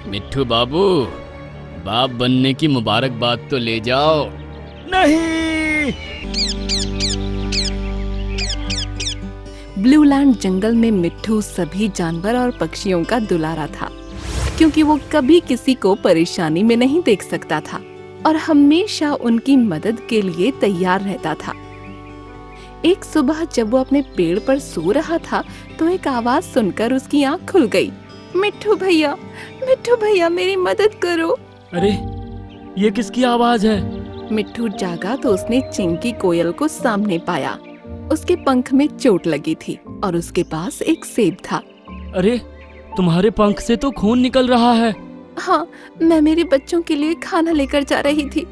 मिट्ठू बाबू, बाप बनने की मुबारकबाद तो ले जाओ। नहीं। ब्लू लैंड जंगल में मिट्ठू सभी जानवर और पक्षियों का दुलारा था, क्योंकि वो कभी किसी को परेशानी में नहीं देख सकता था और हमेशा उनकी मदद के लिए तैयार रहता था। एक सुबह जब वो अपने पेड़ पर सो रहा था तो एक आवाज सुनकर उसकी आंख खुल गई। मिट्ठू भैया, मिट्ठू भैया, मेरी मदद करो। अरे ये किसकी आवाज है? मिट्ठू जागा तो उसने चिंकी कोयल को सामने पाया। उसके पंख में चोट लगी थी और उसके पास एक सेब था। अरे तुम्हारे पंख से तो खून निकल रहा है। हाँ, मैं मेरे बच्चों के लिए खाना लेकर जा रही थी,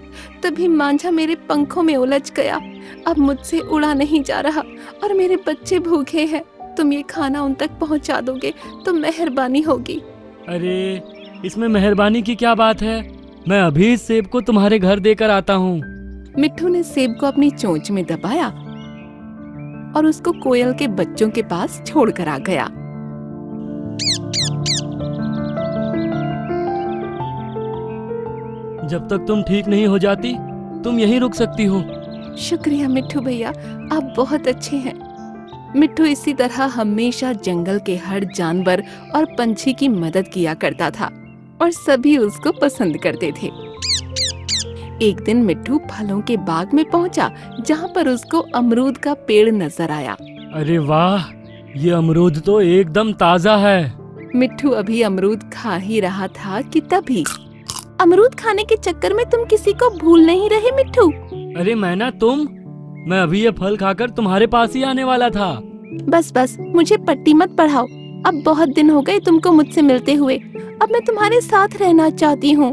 तभी मांझा मेरे पंखों में उलझ गया। अब मुझसे उड़ा नहीं जा रहा और मेरे बच्चे भूखे हैं। तुम ये खाना उन तक पहुंचा दोगे तो मेहरबानी होगी। अरे इसमें मेहरबानी की क्या बात है? मैं अभी इस सेब को तुम्हारे घर देकर आता हूँ। मिट्ठू ने सेब को अपनी चोंच में दबाया और उसको कोयल के बच्चों के पास छोड़कर आ गया। जब तक तुम ठीक नहीं हो जाती तुम यहीं रुक सकती हो। शुक्रिया मिट्ठू भैया, आप बहुत अच्छे हैं। मिट्ठू इसी तरह हमेशा जंगल के हर जानवर और पंछी की मदद किया करता था और सभी उसको पसंद करते थे। एक दिन मिट्ठू फलों के बाग में पहुंचा, जहां पर उसको अमरूद का पेड़ नजर आया। अरे वाह, ये अमरूद तो एकदम ताजा है। मिट्ठू अभी अमरूद खा ही रहा था कि तभी अमरूद खाने के चक्कर में तुम किसी को भूल नहीं रहे मिट्ठू। अरे मैं अभी ये फल खाकर तुम्हारे पास ही आने वाला था। बस बस, मुझे पट्टी मत पढ़ाओ। अब बहुत दिन हो गए तुमको मुझसे मिलते हुए। अब मैं तुम्हारे साथ रहना चाहती हूँ।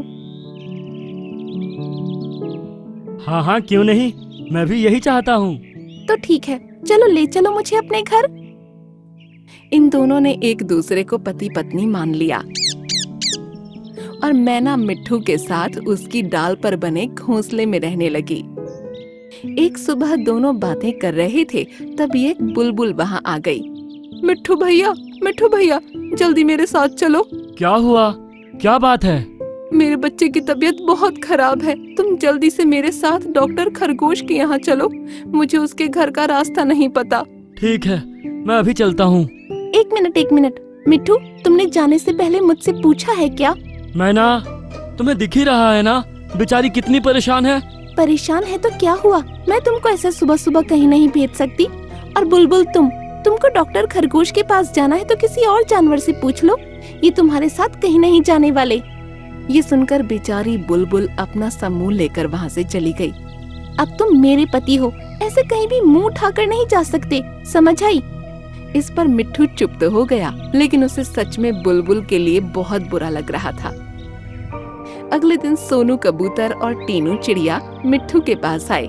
हाँ हाँ, क्यों नहीं, मैं भी यही चाहता हूँ। तो ठीक है, चलो ले चलो मुझे अपने घर। इन दोनों ने एक दूसरे को पति पत्नी मान लिया और मैना मिट्ठू के साथ उसकी डाल पर बने घोंसले में रहने लगी। एक सुबह दोनों बातें कर रहे थे, तभी एक बुलबुल वहाँ आ गई। मिट्ठू भैया, मिट्ठू भैया, जल्दी मेरे साथ चलो। क्या हुआ? क्या बात है? मेरे बच्चे की तबीयत बहुत खराब है। तुम जल्दी से मेरे साथ डॉक्टर खरगोश के यहाँ चलो। मुझे उसके घर का रास्ता नहीं पता। ठीक है, मैं अभी चलता हूँ। एक मिनट, मिट्ठू, तुमने जाने से पहले मुझसे पूछा है क्या? मैना, तुम्हें दिख ही रहा है ना बेचारी कितनी परेशान है। परेशान है तो क्या हुआ? मैं तुमको ऐसे सुबह सुबह कहीं नहीं भेज सकती। और बुलबुल, तुमको डॉक्टर खरगोश के पास जाना है तो किसी और जानवर से पूछ लो। ये तुम्हारे साथ कहीं नहीं जाने वाले। ये सुनकर बेचारी बुलबुल अपना समूह लेकर वहाँ से चली गई। अब तुम मेरे पति हो, ऐसे कहीं भी मुंह उठाकर नहीं जा सकते, समझ आई? इस पर मिट्ठू चुप तो हो गया, लेकिन उसे सच में बुलबुल के लिए बहुत बुरा लग रहा था। अगले दिन सोनू कबूतर और टीनू चिड़िया मिट्ठू के पास आए।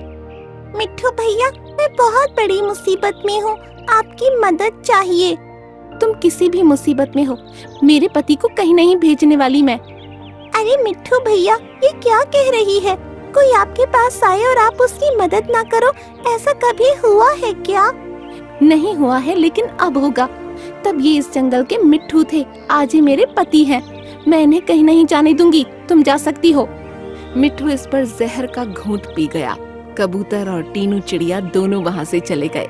मिट्ठू भैया, मैं बहुत बड़ी मुसीबत में हूँ, आपकी मदद चाहिए। तुम किसी भी मुसीबत में हो, मेरे पति को कहीं नहीं भेजने वाली मैं। अरे मिट्ठू भैया, ये क्या कह रही है? कोई आपके पास आए और आप उसकी मदद ना करो, ऐसा कभी हुआ है क्या? नहीं हुआ है, लेकिन अब होगा। तब ये इस जंगल के मिट्ठू थे, आज ये मेरे पति हैं। मैं इन्हें कहीं नहीं जाने दूंगी, तुम जा सकती हो। मिट्ठू इस पर जहर का घूंट पी गया। कबूतर और टीनू चिड़िया दोनों वहाँ से चले गए।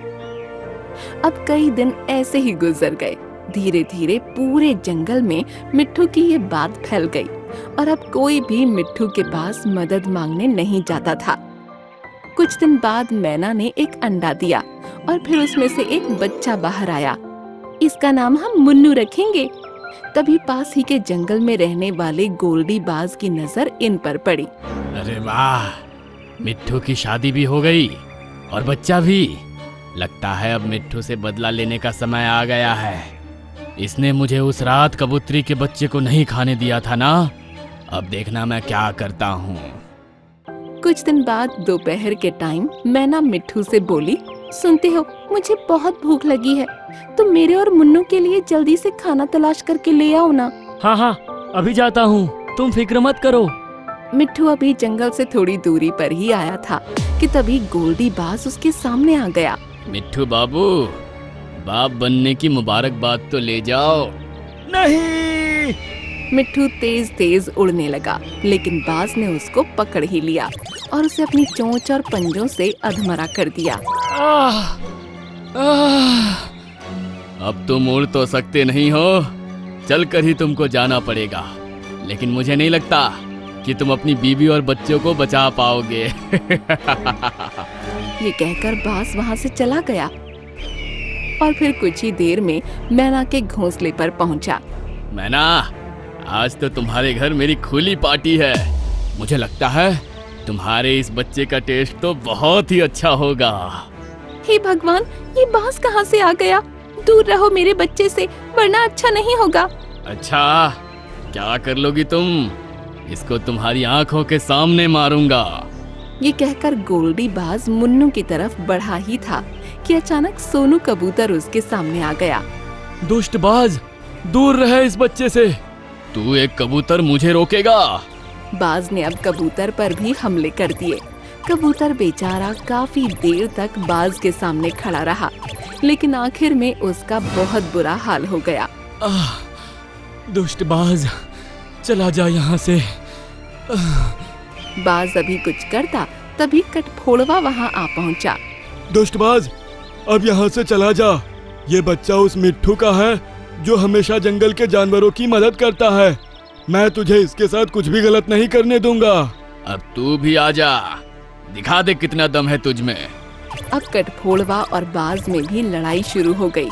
अब कई दिन ऐसे ही गुजर गए। धीरे धीरे पूरे जंगल में मिट्ठू की ये बात फैल गई और अब कोई भी मिट्ठू के पास मदद मांगने नहीं जाता था। कुछ दिन बाद मैना ने एक अंडा दिया और फिर उसमें से एक बच्चा बाहर आया। इसका नाम हम मुन्नू रखेंगे। तभी पास ही के जंगल में रहने वाले गोल्डी बाज की नजर इन पर पड़ी। अरे वाह, मिट्ठू की शादी भी हो गई और बच्चा भी। लगता है अब मिट्ठू से बदला लेने का समय आ गया है। इसने मुझे उस रात कबूतरी के बच्चे को नहीं खाने दिया था ना। अब देखना मैं क्या करता हूँ। कुछ दिन बाद दोपहर के टाइम मैना मिट्ठू से बोली, सुनते हो, मुझे बहुत भूख लगी है। तुम मेरे और मुन्नू के लिए जल्दी से खाना तलाश करके ले आओ ना। हाँ हाँ, अभी जाता हूँ, तुम फिक्र मत करो। मिट्ठू अभी जंगल से थोड़ी दूरी पर ही आया था कि तभी गोल्डी बाज उसके सामने आ गया। मिट्ठू बाबू, बाप बनने की मुबारकबाद तो ले जाओ। नहीं। मिट्ठू तेज तेज उड़ने लगा, लेकिन बाज ने उसको पकड़ ही लिया और उसे अपनी चोंच और पंजों से अधमरा कर दिया। अब तुम उड़ तो सकते नहीं हो, चलकर ही तुमको जाना पड़ेगा, लेकिन मुझे नहीं लगता कि तुम अपनी बीवी और बच्चों को बचा पाओगे। ये कहकर बाज वहाँ से चला गया और फिर कुछ ही देर में मैना के घोंसले पर पहुंचा। मैना, आज तो तुम्हारे घर मेरी खुली पार्टी है। मुझे लगता है तुम्हारे इस बच्चे का टेस्ट तो बहुत ही अच्छा होगा। हे भगवान, ये बाज कहाँ से आ गया? दूर रहो मेरे बच्चे से, वरना अच्छा नहीं होगा। अच्छा, क्या कर लोगी तुम? इसको तुम्हारी आंखों के सामने मारूंगा। ये कहकर गोल्डी बाज मुन्नू की तरफ बढ़ा ही था कि अचानक सोनू कबूतर उसके सामने आ गया। दुष्ट बाज, दूर रहे इस बच्चे से। तू एक कबूतर मुझे रोकेगा? बाज ने अब कबूतर पर भी हमले कर दिए। कबूतर बेचारा काफी देर तक बाज के सामने खड़ा रहा, लेकिन आखिर में उसका बहुत बुरा हाल हो गया। दुष्ट बाज, चला जा यहाँ से। बाज अभी कुछ करता तभी कटफोड़वा वहाँ आ पहुँचा। दुष्टबाज, अब यहाँ से चला जा। ये बच्चा उस मिट्ठू का है जो हमेशा जंगल के जानवरों की मदद करता है। मैं तुझे इसके साथ कुछ भी गलत नहीं करने दूंगा। अब तू भी आजा, दिखा दे कितना दम है तुझ में। अब कटफोड़वा और बाज में भी लड़ाई शुरू हो गई।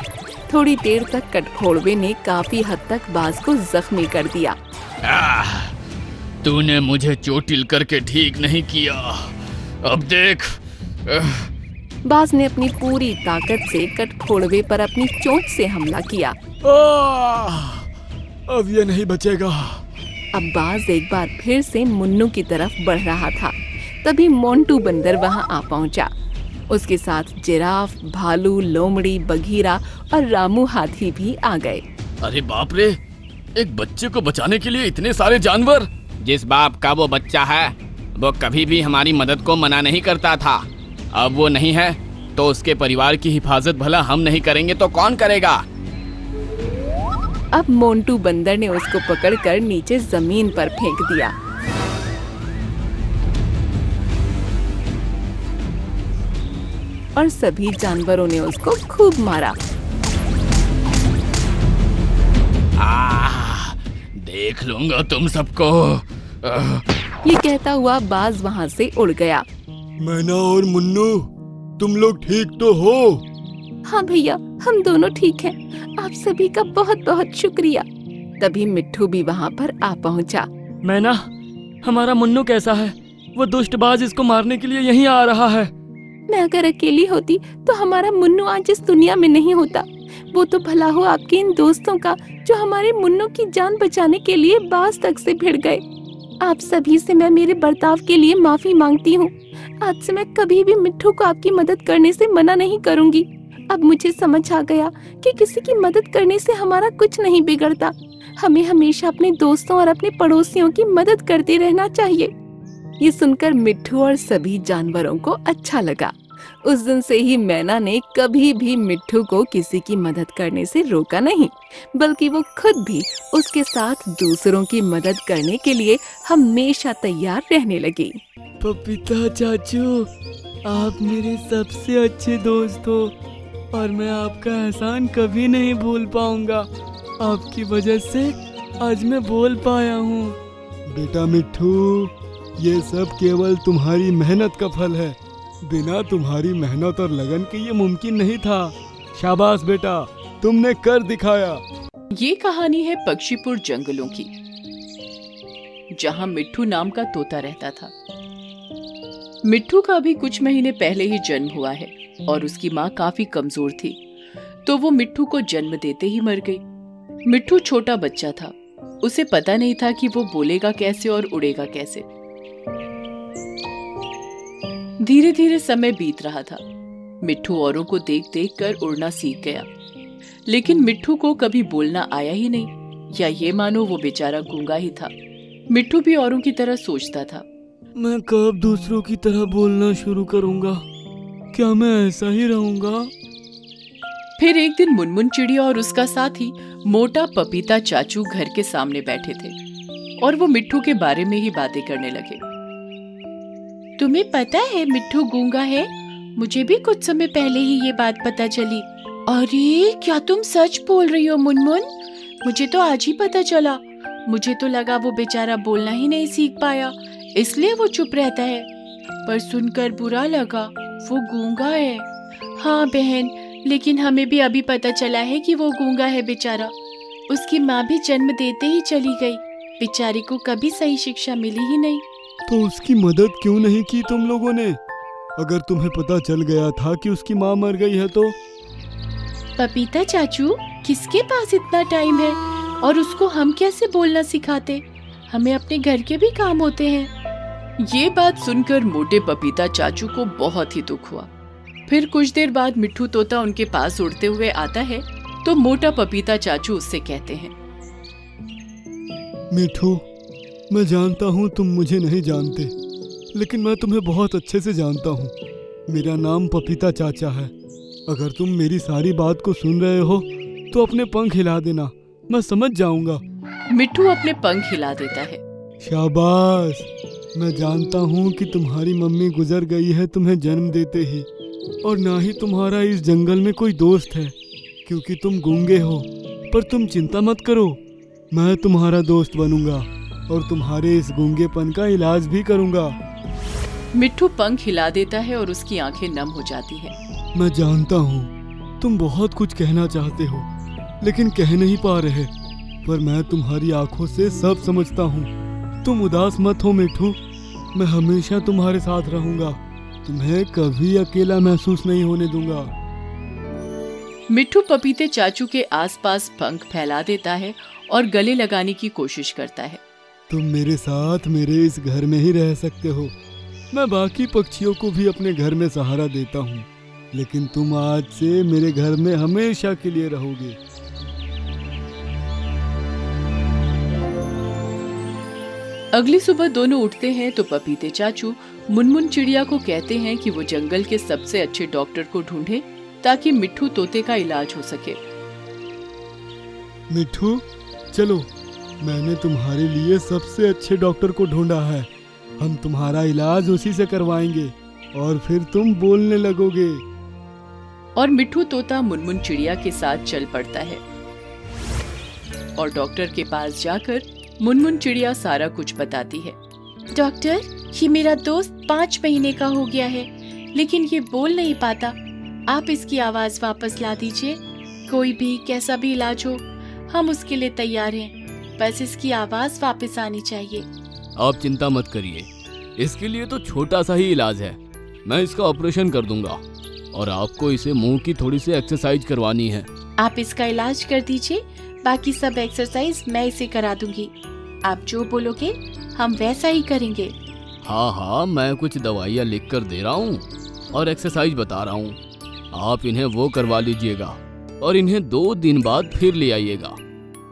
थोड़ी देर तक कटफोड़वे ने काफी हद तक बाज को जख्मी कर दिया। तूने मुझे चोटिल करके ठीक नहीं किया, अब देख। बाज ने अपनी पूरी ताकत से कटफोड़वे पर अपनी चोंच से हमला किया। अब ये नहीं बचेगा। अब बाज एक बार फिर से मुन्नू की तरफ बढ़ रहा था, तभी मोंटू बंदर वहां आ पहुंचा। उसके साथ जिराफ, भालू, लोमड़ी, बघीरा और रामू हाथी भी आ गए। अरे बाप रे, एक बच्चे को बचाने के लिए इतने सारे जानवर। जिस बाप का वो बच्चा है वो कभी भी हमारी मदद को मना नहीं करता था। अब वो नहीं है तो उसके परिवार की हिफाजत भला हम नहीं करेंगे तो कौन करेगा? अब मोंटू बंदर ने उसको पकड़कर नीचे जमीन पर फेंक दिया। और सभी जानवरों ने उसको खूब मारा। देख लूंगा तुम सबको। ये कहता हुआ बाज वहाँ से उड़ गया। मैना और मुन्नू, तुम लोग ठीक तो हो? हाँ भैया, हम दोनों ठीक हैं। आप सभी का बहुत बहुत शुक्रिया। तभी मिट्ठू भी वहाँ पर आ पहुँचा। मैना, हमारा मुन्नू कैसा है? वो दुष्टबाज इसको मारने के लिए यहीं आ रहा है। मैं अगर अकेली होती तो हमारा मुन्नू आज इस दुनिया में नहीं होता। वो तो भला हो आपके इन दोस्तों का जो हमारे मुन्नू की जान बचाने के लिए बाज तक से भिड़ गए। आप सभी से मैं मेरे बर्ताव के लिए माफी मांगती हूँ। आज से मैं कभी भी मिट्ठू को आपकी मदद करने से मना नहीं करूँगी। अब मुझे समझ आ गया कि किसी की मदद करने से हमारा कुछ नहीं बिगड़ता। हमें हमेशा अपने दोस्तों और अपने पड़ोसियों की मदद करते रहना चाहिए। ये सुनकर मिट्ठू और सभी जानवरों को अच्छा लगा। उस दिन से ही मैना ने कभी भी मिट्ठू को किसी की मदद करने से रोका नहीं, बल्कि वो खुद भी उसके साथ दूसरों की मदद करने के लिए हमेशा तैयार रहने लगी। पपीता चाचू, आप मेरे सबसे अच्छे दोस्त हो और मैं आपका एहसान कभी नहीं भूल पाऊंगा। आपकी वजह से आज मैं बोल पाया हूँ। बेटा मिट्ठू, ये सब केवल तुम्हारी मेहनत का फल है। बिना तुम्हारी मेहनत और लगन के ये मुमकिन नहीं था। शाबाश बेटा, तुमने कर दिखाया। ये कहानी है पक्षीपुर जंगलों की, जहाँ मिट्ठू नाम का तोता रहता था। मिट्ठू का अभी कुछ महीने पहले ही जन्म हुआ है और उसकी माँ काफी कमजोर थी, तो वो मिट्ठू को जन्म देते ही मर गई। मिट्ठू छोटा बच्चा था, उसे पता नहीं था कि वो बोलेगा कैसे और उड़ेगा कैसे। धीरे धीरे समय बीत रहा था। मिट्ठू औरों को देख देख कर उड़ना सीख गया, लेकिन मिट्ठू को कभी बोलना आया ही नहीं, या ये मानो वो बेचारा गूंगा ही था। मिट्ठू भी औरों की तरह सोचता था, मैं कब दूसरों की तरह बोलना शुरू करूंगा? क्या मैं ऐसा ही रहूंगा? फिर एक दिन मुनमुन चिड़िया और उसका साथी मोटा पपीता चाचू घर के सामने बैठे थे और वो मिट्ठू के बारे में ही बातें करने लगे। तुम्हें पता है मिट्ठू गूंगा है? मुझे भी कुछ समय पहले ही ये बात पता चली। अरे क्या तुम सच बोल रही हो मुनमुन? मुझे तो आज ही पता चला। मुझे तो लगा वो बेचारा बोलना ही नहीं सीख पाया, इसलिए वो चुप रहता है। पर सुनकर बुरा लगा, वो गूंगा है। हाँ बहन, लेकिन हमें भी अभी पता चला है कि वो गूंगा है बेचारा। उसकी माँ भी जन्म देते ही चली गई। बेचारी को कभी सही शिक्षा मिली ही नहीं। तो उसकी मदद क्यों नहीं की तुम लोगों ने? अगर तुम्हें पता चल गया था कि उसकी माँ मर गई है तो? पपीता चाचू, किसके पास इतना टाइम है? और उसको हम कैसे बोलना सिखाते? हमें अपने घर के भी काम होते हैं। ये बात सुनकर मोटे पपीता चाचू को बहुत ही दुख हुआ। फिर कुछ देर बाद मिट्ठू तोता उनके पास उड़ते हुए आता है तो मोटा पपीता चाचू उससे कहते हैं, मिट्ठू, मैं जानता हूँ तुम मुझे नहीं जानते, लेकिन मैं तुम्हें बहुत अच्छे से जानता हूँ। मेरा नाम पपीता चाचा है। अगर तुम मेरी सारी बात को सुन रहे हो तो अपने पंख हिला देना, मैं समझ जाऊंगा। मिट्ठू अपने पंख हिला देता है। शाबाश। मैं जानता हूँ कि तुम्हारी मम्मी गुजर गई है तुम्हें जन्म देते ही, और ना ही तुम्हारा इस जंगल में कोई दोस्त है क्योंकि तुम गूंगे हो। पर तुम चिंता मत करो, मैं तुम्हारा दोस्त बनूंगा और तुम्हारे इस गूंगेपन का इलाज भी करूंगा। मिट्ठू पंख हिला देता है और उसकी आंखें नम हो जाती हैं। मैं जानता हूँ तुम बहुत कुछ कहना चाहते हो लेकिन कह नहीं पा रहे, पर मैं तुम्हारी आंखों से सब समझता हूँ। तुम उदास मत हो मिट्ठू, मैं हमेशा तुम्हारे साथ रहूंगा। तुम्हें कभी अकेला महसूस नहीं होने दूंगा। मिट्ठू पपीते चाचू के आसपास पंख फैला देता है और गले लगाने की कोशिश करता है। तुम मेरे साथ मेरे इस घर में ही रह सकते हो। मैं बाकी पक्षियों को भी अपने घर में सहारा देता हूँ, लेकिन तुम आज से मेरे घर में हमेशा के लिए रहोगे। अगली सुबह दोनों उठते हैं तो पपीते चाचू मुनमुन चिड़िया को कहते हैं कि वो जंगल के सबसे अच्छे डॉक्टर को ढूंढे ताकि मिट्ठू तोते का इलाज हो सके। मिट्ठू, चलो, मैंने तुम्हारे लिए सबसे अच्छे डॉक्टर को ढूंढा है। हम तुम्हारा इलाज उसी से करवाएंगे और फिर तुम बोलने लगोगे। और मिट्ठू तोता मुनमुन चिड़िया के साथ चल पड़ता है और डॉक्टर के पास जाकर मुनमुन चिड़िया सारा कुछ बताती है। डॉक्टर, ये मेरा दोस्त 5 महीने का हो गया है, लेकिन ये बोल नहीं पाता। आप इसकी आवाज वापस ला दीजिए। कोई भी कैसा भी इलाज हो, हम उसके लिए तैयार हैं। बस इसकी आवाज वापस आनी चाहिए। आप चिंता मत करिए, इसके लिए तो छोटा सा ही इलाज है। मैं इसका ऑपरेशन कर दूंगा और आपको इसे मुंह की थोड़ी सी एक्सरसाइज करवानी है। आप इसका इलाज कर दीजिए, बाकी सब एक्सरसाइज मैं इसे करा दूंगी। आप जो बोलोगे हम वैसा ही करेंगे। हाँ, मैं कुछ दवाइयाँ लिख कर दे रहा हूँ और एक्सरसाइज बता रहा हूँ। आप इन्हें वो करवा लीजिएगा और इन्हें 2 दिन बाद फिर ले आइएगा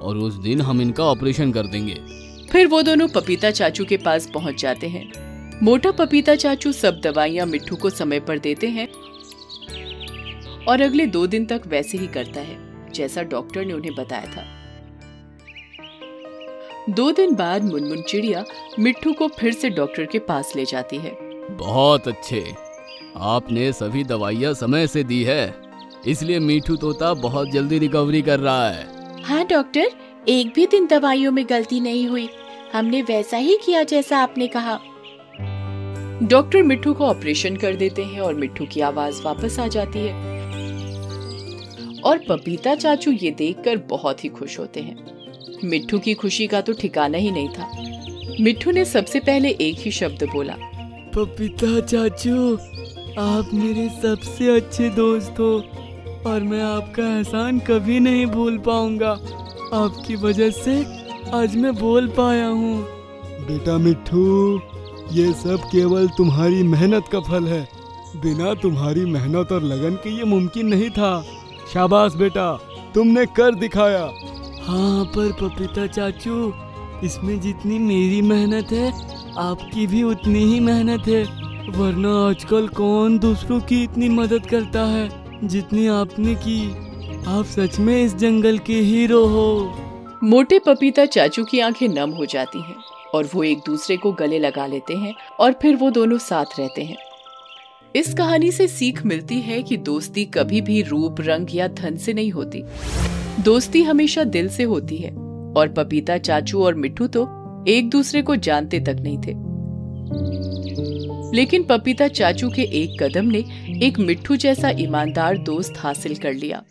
और उस दिन हम इनका ऑपरेशन कर देंगे। फिर वो दोनों पपीता चाचू के पास पहुँच जाते हैं। मोटा पपीता चाचू सब दवाइयाँ मिट्ठू को समय पर देते हैं और अगले 2 दिन तक वैसे ही करता है जैसा डॉक्टर ने उन्हें बताया था। 2 दिन बाद मुनमुन चिड़िया मिट्ठू को फिर से डॉक्टर के पास ले जाती है। बहुत अच्छे, आपने सभी दवाइयाँ समय से दी है, इसलिए मिट्ठू तोता बहुत जल्दी रिकवरी कर रहा है। हाँ डॉक्टर, एक भी दिन दवाइयों में गलती नहीं हुई। हमने वैसा ही किया जैसा आपने कहा। डॉक्टर मिट्ठू को ऑपरेशन कर देते हैं और मिट्ठू की आवाज वापस आ जाती है और पपीता चाचू ये देखकर बहुत ही खुश होते हैं। मिट्ठू की खुशी का तो ठिकाना ही नहीं था। मिट्ठू ने सबसे पहले एक ही शब्द बोला, पपीता चाचू, आप मेरे सबसे अच्छे दोस्त हो और मैं आपका एहसान कभी नहीं भूल पाऊंगा। आपकी वजह से आज मैं बोल पाया हूँ। बेटा मिट्ठू, ये सब केवल तुम्हारी मेहनत का फल है। बिना तुम्हारी मेहनत और लगन के ये मुमकिन नहीं था। शाबाश बेटा, तुमने कर दिखाया। हाँ, पर पपीता चाचू, इसमें जितनी मेरी मेहनत है आपकी भी उतनी ही मेहनत है, वरना आजकल कौन दूसरों की इतनी मदद करता है जितनी आपने की। आप सच में इस जंगल के हीरो हो। मोटे पपीता चाचू की आंखें नम हो जाती हैं और वो एक दूसरे को गले लगा लेते हैं और फिर वो दोनों साथ रहते हैं। इस कहानी से सीख मिलती है कि दोस्ती कभी भी रूप, रंग या धन से नहीं होती। दोस्ती हमेशा दिल से होती है और पपीता चाचू और मिट्ठू तो एक दूसरे को जानते तक नहीं थे, लेकिन पपीता चाचू के एक कदम ने एक मिट्ठू जैसा ईमानदार दोस्त हासिल कर लिया।